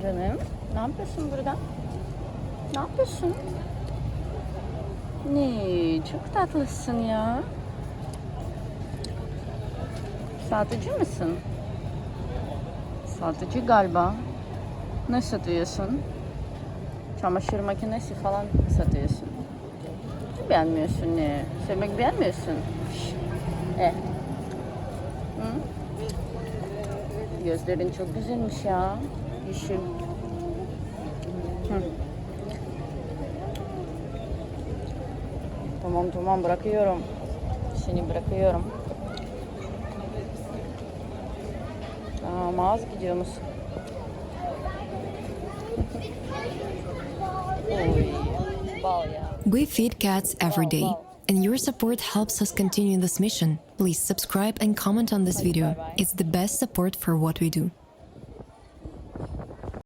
Canım, ne yapıyorsun burada? Ne yapıyorsun? Ne, çok tatlısın ya. Satıcı mısın? Satıcı galiba. Ne satıyorsun? Çamaşır makinesi falan satıyorsun. Beğenmiyorsun ne? Sevmek beğenmiyorsun. Şş. Hı? Gözlerin çok güzelmiş ya. Yeşil. Hı. Tamam bırakıyorum. Seni bırakıyorum. Mağaz gidiyor musun? Oy, bal ya. We feed cats every day, and your support helps us continue this mission. Please subscribe and comment on this video. It's the best support for what we do.